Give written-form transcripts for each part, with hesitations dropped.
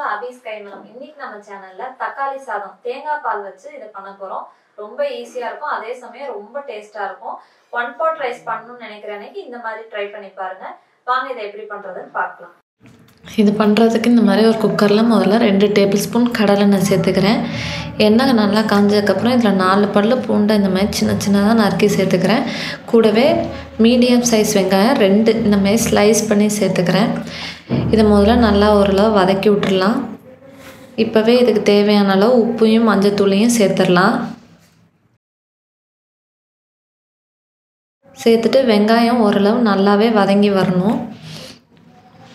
to Abhi's கைமணம். இன்னைக்கு நம்ம சேனல்ல தக்காளி சாதம் தேங்காய் பால் வச்சு இத பண்ண போறோம். ரொம்ப ஈஸியா இருக்கும், அதே சமயம் ரொம்ப டேஸ்டா இருக்கும். ஒன் பாட் ரைஸ் பண்ணனும்னு நினைக்கிற அன்னைக்கு இந்த மாதிரி ட்ரை பண்ணி பாருங்க. வாங்க இத எப்படி பண்றதுன்னு பார்க்கலாம். இது பண்ணுறதுக்கு இந்த மாதிரி ஒரு குக்கரில் முதல்ல 2 டேபிள் ஸ்பூன் கடலெண்ணெய் சேர்த்துக்கிறேன். எண்ணெய் நல்லா காஞ்சதுக்கப்புறம் இதில் 4 பல்லு பூண்டை இந்த மாதிரி சின்ன சின்னதாக நறுக்கி சேர்த்துக்கிறேன். கூடவே மீடியம் சைஸ் வெங்காயம் 2 இந்த மாதிரி ஸ்லைஸ் பண்ணி சேர்த்துக்கிறேன். இதை முதல்ல நல்லா ஓரளவு வதக்கி விட்டுடலாம். இப்போவே இதுக்கு தேவையான அளவு உப்பையும் மஞ்சத்தூளையும் சேர்த்துடலாம். சேர்த்துட்டு வெங்காயம் ஓரளவு நல்லாவே வதங்கி வரணும்.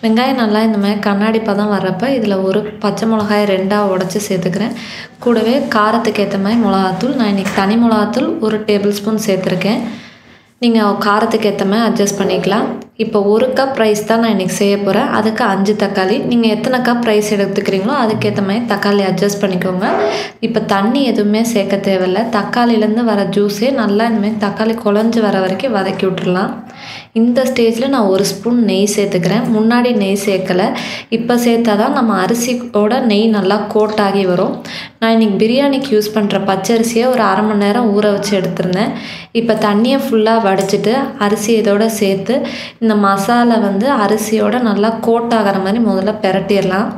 வெங்காயம் நல்லா இந்த மாதிரி கண்ணாடி பதம் வர்றப்போ இதில் ஒரு பச்சை மிளகாய் 2ஆக உடச்சி சேர்த்துக்கிறேன். கூடவே காரத்துக்கு ஏற்ற மாதிரி மிளகாத்தூள், நான் இன்றைக்கி தனி மிளகாத்தூள் 1 டேபிள் ஸ்பூன் சேர்த்துருக்கேன். நீங்கள் காரத்துக்கு ஏற்ற மாதிரி அட்ஜஸ்ட் பண்ணிக்கலாம். இப்போ 1 கப் ரைஸ் தான் நான் இன்றைக்கி செய்ய போகிறேன். அதுக்கு 5 தக்காளி. நீங்கள் எத்தனை கப் ரைஸ் எடுத்துக்கிறீங்களோ அதுக்கேற்ற மாதிரி தக்காளி அட்ஜஸ்ட் பண்ணிக்கோங்க. இப்போ தண்ணி எதுவுமே சேர்க்க தேவையில்லை. தக்காளிலேருந்து வர ஜூஸே நல்லா இந்தமாதிரி தக்காளி குழஞ்சி வர வரைக்கும் வதக்கி விட்டுடலாம். இந்த ஸ்டேஜில் நான் 1 ஸ்பூன் நெய் சேர்த்துக்கிறேன். முன்னாடி நெய் சேர்க்கலை, இப்போ சேர்த்தா தான் நம்ம அரிசியோட நெய் நல்லா கோட்டாகி வரும். நான் இன்றைக்கி பிரியாணிக்கு யூஸ் பண்ணுற பச்சரிசியை ஒரு அரை மணி நேரம் ஊற வச்சு எடுத்துருந்தேன். இப்போ தண்ணியை ஃபுல்லாக வடிச்சிட்டு அரிசி இதோட சேர்த்து இந்த மசாலா அரிசியோட நல்லா கோட்டாகிற மாதிரி முதல்ல பிரட்டிடலாம்.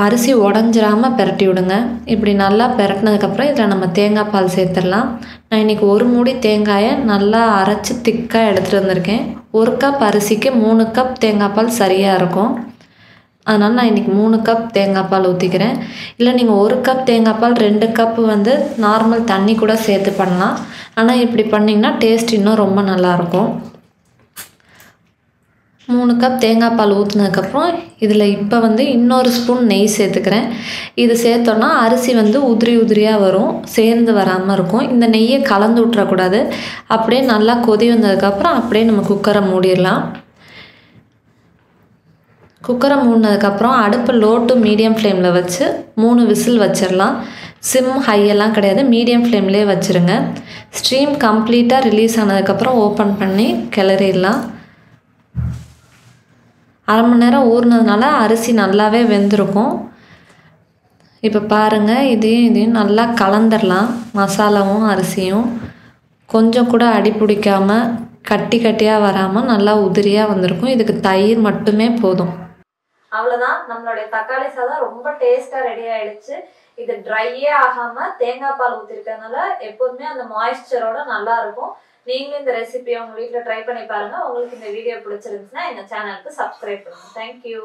அரிசி உடஞ்சிராமல் பிரட்டி விடுங்க. இப்படி நல்லா பிரட்டினதுக்கப்புறம் இதில் நம்ம தேங்காய் பால் சேர்த்துடலாம். நான் இன்றைக்கி 1 மூடி தேங்காயை நல்லா அரைச்சி திக்காக எடுத்துகிட்டு வந்திருக்கேன். 1 கப் அரிசிக்கு 3 கப் தேங்காய் பால் சரியாக இருக்கும். அதனால் நான் இன்றைக்கி 3 கப் தேங்காய் பால் ஊற்றிக்கிறேன். இல்லை நீங்கள் 1 கப் தேங்காய் பால் 2 கப் நார்மல் தண்ணி கூட சேர்த்து பண்ணலாம். ஆனால் இப்படி பண்ணிங்கன்னா டேஸ்ட் இன்னும் ரொம்ப நல்லாயிருக்கும். 3 கப் தேங்காய் பால் ஊற்றினதுக்கப்புறம் இதில் இப்போ இன்னொரு ஸ்பூன் நெய் சேர்த்துக்கிறேன். இது சேர்த்தோன்னா அரிசி உதிரி உதிரியாக வரும், சேர்ந்து வராமல் இருக்கும். இந்த நெய்யை கலந்து விட்டுறக்கூடாது. அப்படியே நல்லா கொதி வந்ததுக்கப்புறம் அப்படியே நம்ம குக்கரை மூடிடலாம். குக்கரை மூடினதுக்கப்புறம் அடுப்பு லோ டு மீடியம் ஃப்ளேமில் வச்சு 3 விசில் வச்சிடலாம். சிம் ஹையெல்லாம் கிடையாது, மீடியம் ஃப்ளேம்லேயே வச்சுருங்க. ஸ்டீம் கம்ப்ளீட்டாக ரிலீஸ் ஆனதுக்கப்புறம் ஓப்பன் பண்ணி கிளறிடலாம். அரை மணி நேரம் ஊறினதுனால அரிசி நல்லாவே வெந்திருக்கும். இப்போ பாருங்கள், இதையும் நல்லா கலந்துடலாம். மசாலாவும் அரிசியும் கொஞ்சம் கூட அடி பிடிக்காமல் கட்டி கட்டியாக வராமல் நல்லா உதிரியாக வந்திருக்கும். இதுக்கு தயிர் மட்டுமே போதும். அவ்வளோதான், நம்மளுடைய தக்காளி சாதம் ரொம்ப டேஸ்ட்டாக ரெடி ஆயிடுச்சு. இது ட்ரையே ஆகாமல் தேங்காய் பால் ஊற்றிருக்கனால எப்போதுமே அந்த மாய்ஸ்சரோட நல்லா இருக்கும். நீங்களும் இந்த ரெசிபியை உங்கள் வீட்டில் ட்ரை பண்ணி பாருங்கள். உங்களுக்கு இந்த வீடியோ பிடிச்சிருந்துச்சுன்னா எங்கள் சேனலுக்கு சப்ஸ்கிரைப் பண்ணுங்கள். தேங்க்யூ.